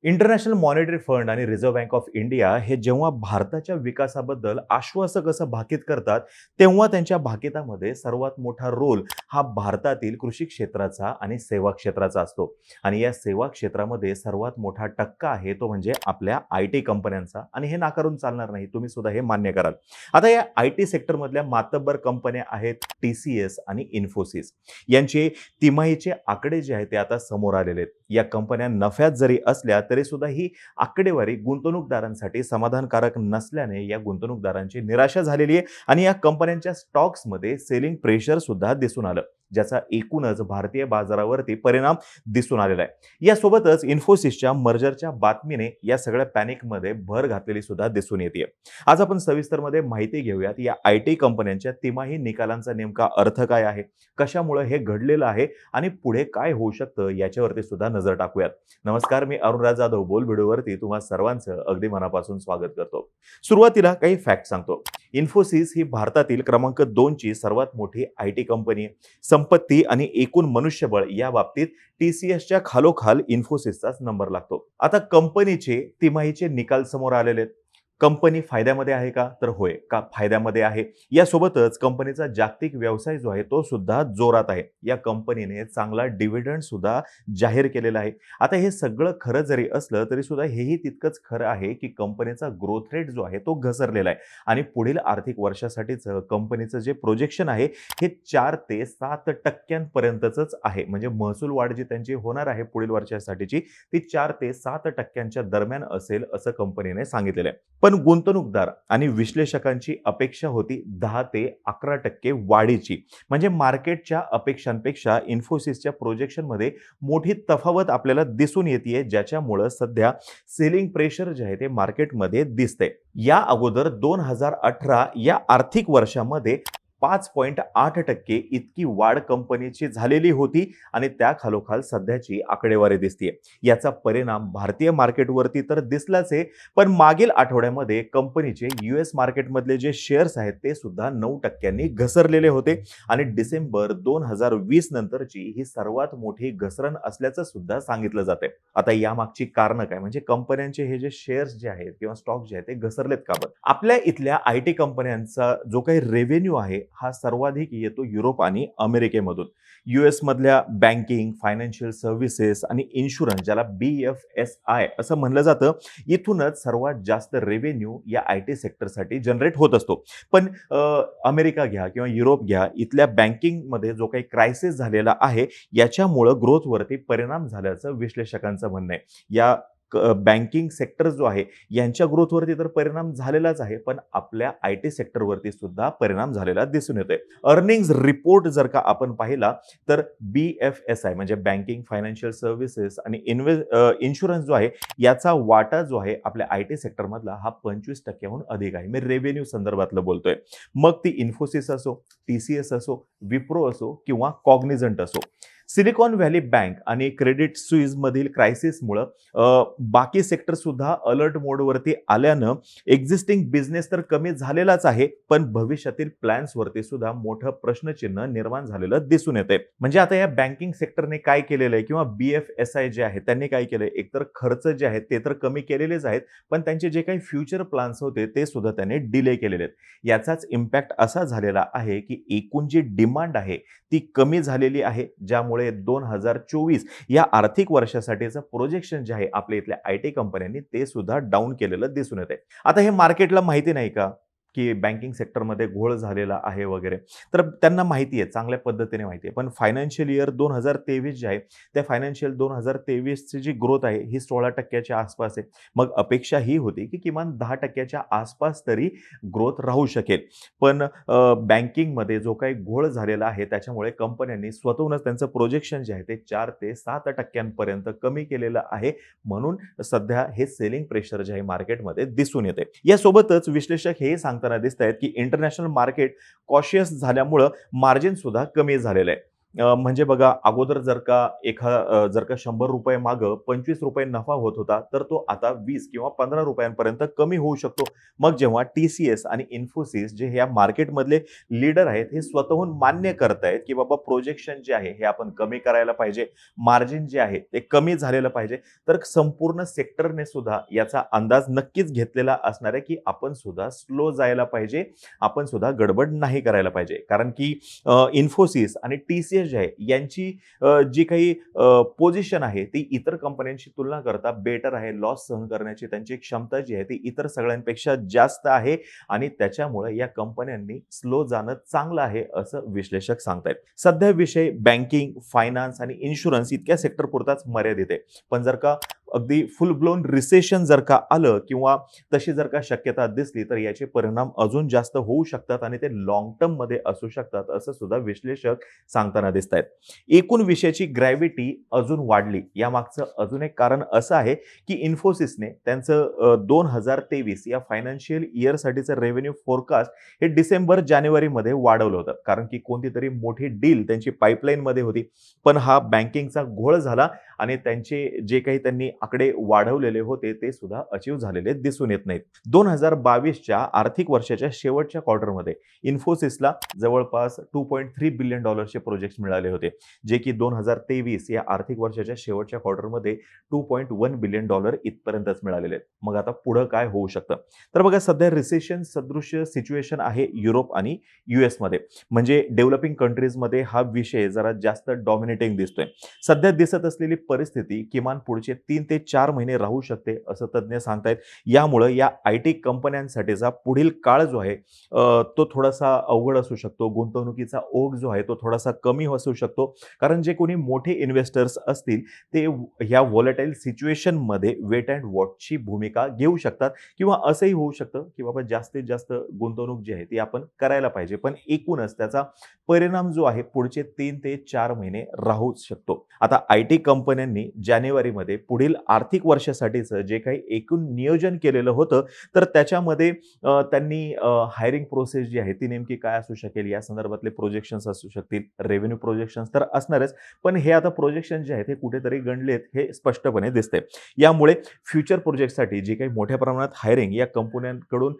International monetary fund आणि reserve bank of India हे जेव्हा भारताच्या विकासाबद्दल आश्वासक असं भाकीत करतात, तेव्हा त्यांच्या भाकितामध्ये सर्वात मोठा रोल हा भारतातील कृषी क्षेत्राचा आणि सेवा क्षेत्राचा असतो. आणि या सेवा क्षेत्रामध्ये सर्वात मोठा टक्का आहे तो म्हणजे आपल्या आय टी कंपन्यांचा, आणि हे नाकारून चालणार नाही, तुम्ही सुद्धा हे मान्य कराल. आता या आय टी सेक्टरमधल्या मातब्बर कंपन्या आहेत TCS आणि इन्फोसिस. यांचे तिमाहीचे आकडे जे आहेत ते आता समोर आलेले आहेत. या कंपन्या नफ्यात जरी असल्या तरी सुद्धा ही आकडेवारी गुंतवणूकदारांसाठी समाधानकारक नसल्याने या गुंतवणूकदारांची निराशा झालेली आहे आणि या कंपन्यांच्या स्टॉक्समध्ये सेलिंग प्रेशर सुद्धा दिसून आलं, ज्याचा एकूणच भारतीय बाजारावरती परिणाम दिसून आलेला आहे. यासोबतच इन्फोसिसच्या मर्जरच्या बातमीने या सगळ्या पॅनिकमध्ये भर घातलेली सुद्धा दिसून येते. आज आपण सविस्तरमध्ये माहिती घेऊयात या आय टी कंपन्यांच्या तिमाही निकालांचा नेमका अर्थ काय आहे, कशामुळे हे घडलेलं आहे आणि पुढे काय होऊ शकतं याच्यावरती सुद्धा नजर टाकूयात. नमस्कार, मी अरुणराज जाधव बोल व्हिडिओवरती तुम्हा सर्वांचं अगदी मनापासून स्वागत करतो. सुरुवातीला काही फॅक्ट सांगतो. इन्फोसिस ही भारतातील क्रमांक 2 ची सर्वात मोठी आय टी कंपनी आहे. संपत्ती आणि एकूण मनुष्यबळ या बाबतीत TCSच्या खालोखाल इन्फोसिसचाच नंबर लागतो. आता कंपनीचे तिमाहीचे निकाल समोर आलेले आहेत. कंपनी फायद्यामध्ये आहे का? तर होय, का फायद्यामध्ये आहे. यासोबतच कंपनीचा जागतिक व्यवसाय जो आहे तो सुद्धा जोरात आहे. या कंपनीने चांगला डिव्हिडंड सुद्धा जाहीर केलेला आहे. आता हे सगळं खरं जरी असलं तरी सुद्धा हेही तितकंच खरं आहे की कंपनीचा ग्रोथ रेट जो आहे तो घसरलेला आहे आणि पुढील आर्थिक वर्षासाठीचं कंपनीचं जे प्रोजेक्शन आहे हे 4 ते 7% आहे. म्हणजे महसूल वाढ जी त्यांची होणार आहे पुढील वर्षासाठीची ती 4 ते 7% दरम्यान असेल असं कंपनीने सांगितलेलं आहे. पण गुंतवणूकदार आणि विश्लेषकांची अपेक्षा होती 10 ते 11% वाढीची. म्हणजे मार्केटच्या अपेक्षांपेक्षा इन्फोसिसच्या प्रोजेक्शनमध्ये मोठी तफावत आपल्याला दिसून येते, ज्याच्यामुळे सध्या सेलिंग प्रेशर जे आहे ते मार्केटमध्ये दिसते. या अगोदर 2018 या आर्थिक वर्षामध्ये 5.8% इतकी वाढ कंपनीची झालेली होती आणि त्या खालोखाल सध्याची आकडेवारी दिसते. याचा परिणाम भारतीय मार्केटवरती तर दिसलाच आहे, पण मागील आठवड्यामध्ये कंपनीचे US मार्केटमधले जे शेअर्स आहेत ते सुद्धा 9% घसरलेले होते आणि डिसेंबर 2020 नंतरची ही सर्वात मोठी घसरण असल्याचं सुद्धा सांगितलं जाते. आता यामागची कारणं काय, म्हणजे कंपन्यांचे हे जे शेअर्स जे आहेत किंवा स्टॉक जे आहेत ते घसरलेत का बरं? आपल्या इथल्या आय टी कंपन्यांचा जो काही रेव्हेन्यू आहे हा सर्वाधिक येतो युरोप आणि अमेरिकेमधून. US मधल्या बँकिंग, फायनान्शियल सर्व्हिसेस आणि इन्शुरन्स, ज्याला BFSI असं म्हणलं जातं, इथूनच सर्वात जास्त रेव्हेन्यू या आय टी सेक्टरसाठी जनरेट होत असतो. पण अमेरिका घ्या किंवा युरोप घ्या, इथल्या बँकिंगमध्ये जो काही क्रायसिस झालेला आहे याच्यामुळं ग्रोथवरती परिणाम झाल्याचं विश्लेषकांचं म्हणणं आहे. या बँकिंग सेक्टर जो आहे यांच्या ग्रोथवरती तर परिणाम झालेलाच आहे, पण आपल्या आय टी सेक्टरवरती सुद्धा परिणाम झालेला दिसून येतोय. अर्निंग्स रिपोर्ट जर का आपण पाहिला तर BFSI म्हणजे बँकिंग, फायनान्शियल सर्व्हिसेस आणि इन्शुरन्स जो आहे याचा वाटा जो आहे आपल्या आय टी सेक्टरमधला हा 25%हून अधिक आहे. मी रेव्हेन्यू संदर्भातलं बोलतोय. मग ती इन्फोसिस असो, TCS असो, विप्रो असो किंवा कॉग्निझंट असो. सिलिकॉन व्हॅली बँक आणि क्रेडिट स्विस मधील क्रायसिसमुळे बाकी सेक्टर सुद्धा अलर्ट मोडवरती आल्यानं एक्झिस्टिंग बिझनेस तर कमी झालेलाच आहे, पण भविष्यातील प्लॅन्सवरती सुद्धा मोठं प्रश्नचिन्ह निर्माण झालेलं दिसून येते. म्हणजे आता या बँकिंग सेक्टरने काय केलेलं आहे किंवा BFSI जे आहे त्यांनी काय केलंय, एकतर खर्च जे आहेत ते तर कमी केलेलेच आहेत, पण त्यांचे जे काही फ्युचर प्लॅन्स होते ते सुद्धा त्यांनी डिले केलेले आहेत. याचाच इम्पॅक्ट असा झालेला आहे की एकूण जी डिमांड आहे ती कमी झालेली आहे, ज्यामुळे 2024 या आर्थिक वर्षासाठीचं प्रोजेक्शन जे आहे आपल्या इथल्या आय टी कंपन्यांनी ते सुद्धा डाऊन केलेलं दिसून येते. आता हे मार्केटला माहिती नाही का की बँकिंग सेक्टरमध्ये घोळ झालेला आहे वगैरे, तर त्यांना माहिती आहे, चांगल्या पद्धतीने माहिती आहे. पण फायनान्शियल इयर 2023 जे आहे त्या फायनान्शियल 2023 ची जी ग्रोथ आहे ही 16% आसपास आहे. मग अपेक्षा ही होती की किमान 10% आसपास तरी ग्रोथ राहू शकेल. पण बँकिंगमध्ये जो काही घोळ झालेला आहे त्याच्यामुळे कंपन्यांनी स्वतःहूनच त्यांचं प्रोजेक्शन जे आहे ते 4 ते 7% कमी केलेलं आहे. म्हणून सध्या हे सेलिंग प्रेशर जे आहे मार्केटमध्ये दिसून येते. यासोबतच विश्लेषक हे सांगताना दिसत आहेत की इंटरनॅशनल मार्केट कॉशियस झाल्यामुळं मार्जिन सुद्धा कमी झालेलं आहे. म्हणजे बघा अगोदर जर का ₹100 मागं ₹25 नफा होत होता, तर तो आता 20 किंवा ₹15 कमी होऊ शकतो. मग जेव्हा TCS आणि Infosys जे या मार्केटमधले लीडर आहेत, हे स्वतःहून मान्य करतायत, की बाबा प्रोजेक्शन जे आहे हे आपण कमी करायला पाहिजे. मार्जिन जे आहे ते कमी झालेलं पाहिजे. तर संपूर्ण सेक्टरने सुद्धा याचा अंदाज नक्कीच घेतलेला असणार आहे, की आपण सुद्धा स्लो जायला पाहिजे. आपण सुद्धा गडबड नाही करायला पाहिजे. कारण की Infosys आणि TCS जे आहे यांची जी काही पोझिशन आहे ती इतर कंपन्यांशी तुलना करता बेटर आहे. लॉस सहन करण्याची त्यांची क्षमता जी आहे ती इतर सगळ्यांपेक्षा जास्त आहे आणि त्याच्यामुळे या कंपन्यांनी स्लो जाणं चांगलं आहे असं विश्लेषक सांगतायत. सध्या विषय बँकिंग, फायनान्स आणि इन्शुरन्स इतक्या सेक्टर पुरताच मर्यादित आहे. पण जर का अगदी फुल ब्लोन रिसेशन जर का आलं किंवा तशी जर का शक्यता दिसली तर याचे परिणाम अजून जास्त होऊ शकतात आणि ते लॉंग टर्म मध्ये असू शकतात असं सुद्धा विश्लेषक सांगताना दिसत आहेत. एकूण विषयाची ग्रॅव्हिटी अजून वाढली यामागचं अजून एक कारण असं आहे की इन्फोसिसने त्यांचं 2023 या फायनान्शियल इयरसाठीचं रेव्हेन्यू फोरकास्ट हे डिसेंबर-जानेवारीमध्ये वाढवलं होतं. कारण की कोणतीतरी मोठी डील त्यांची पाईपलाईनमध्ये होती. पण हा बँकिंगचा घोळ झाला आणि त्यांचे जे काही त्यांनी आकडे वाढवलेले होते ते सुद्धा अचीव्ह झालेले दिसून येत नाहीत. 2022च्या आर्थिक वर्षाच्या शेवटच्या क्वार्टरमध्ये इन्फोसिसला जवळपास $2.3 बिलियन चे प्रोजेक्ट्स मिळाले होते, जे की 2023 या आर्थिक वर्षाच्या शेवटच्या क्वार्टरमध्ये $2.1 बिलियन इथपर्यंतच मिळालेले आहेत. मग आता पुढं काय होऊ शकतं? तर बघा सध्या रिसेशन सदृश्य सिच्युएशन आहे युरोप आणि US मध्ये. म्हणजे डेव्हलपिंग कंट्रीजमध्ये हा विषय जरा जास्त डॉमिनेटिंग दिसतोय. सध्या दिसत असलेली परिस्थिती किमान पुढचे 3 ते 4 महिने राहू शकते असं तज्ञ सांगतायत. यामुळे या IT कंपन्यांसाठीचा पुढील काळ जो आहे तो थोडासा अवघड असू शकतो. गुंतवणुकीचा ओघ जो आहे तो थोडासा कमी असू शकतो. कारण जे कोणी मोठे इन्व्हेस्टर्स असतील ते ह्या व्होलेटाईल सिच्युएशनमध्ये वेट अँड वॉचची भूमिका घेऊ शकतात किंवा असंही होऊ शकतं की बाबा जास्तीत जास्त गुंतवणूक जी आहे ती आपण करायला पाहिजे. पण एकूणच त्याचा परिणाम जो आहे पुढचे 3 ते 4 महिने राहूच शकतो. आता IT कंपन्यांनी जानेवारीमध्ये पुढील आर्थिक वर्षासाठीचं जे काही एकूण नियोजन केलेलं होतं तर त्याच्यामध्ये त्यांनी हायरिंग प्रोसेस जी आहे ती नेमकी काय असू शकेल या संदर्भातले प्रोजेक्शन्स असू शकतील. रेव्हेन्यू प्रोजेक्शन्स तर असणारच, पण हे आता प्रोजेक्शन जे आहेत हे कुठेतरी गणलेत हे स्पष्टपणे दिसतंय. यामुळे फ्युचर प्रोजेक्टसाठी जी काही मोठ्या प्रमाणात हायरिंग या कंपन्यांकडून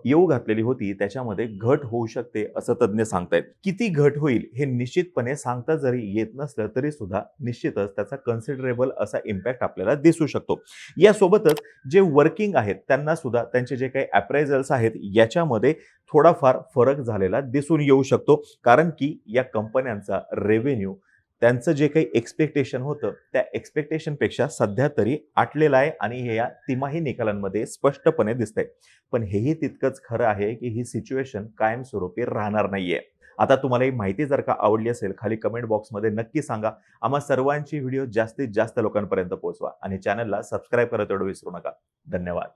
येऊ घातलेली होती त्याच्यामध्ये घट होऊ शकते असं तज्ञ सांगतायत. किती घट होईल हे निश्चितपणे सांगता जरी येत नसलं तरी सुद्धा निश्चितच त्याचा कन्सिडरेबल असा इम्पॅक्ट आपल्याला दिसू शकतो. यासोबतच जे वर्किंग आहेत त्यांना सुद्धा त्यांचे जे काही अप्रायझल्स आहेत याच्यामध्ये थोडाफार फरक झालेला दिसून येऊ शकतो. कारण की या कंपन्यांचा रेव्हेन्यू त्यांचं जे काही एक्सपेक्टेशन होतं त्या एक्सपेक्टेशनपेक्षा सध्या तरी आटलेलं आहे आणि हे या तिमाही निकालांमध्ये स्पष्टपणे दिसतंय. पण हेही तितकंच खरं आहे की ही सिच्युएशन कायमस्वरूपी राहणार नाहीये. आता तुम्हाला ही माहिती जर का आवडली असेल खाली कमेंट बॉक्समध्ये नक्की सांगा. आम्हा सर्वांची व्हिडिओ जास्तीत जास्त लोकांपर्यंत पोहोचवा आणि चॅनलला सबस्क्राईब करायला तेवढं विसरू नका. धन्यवाद.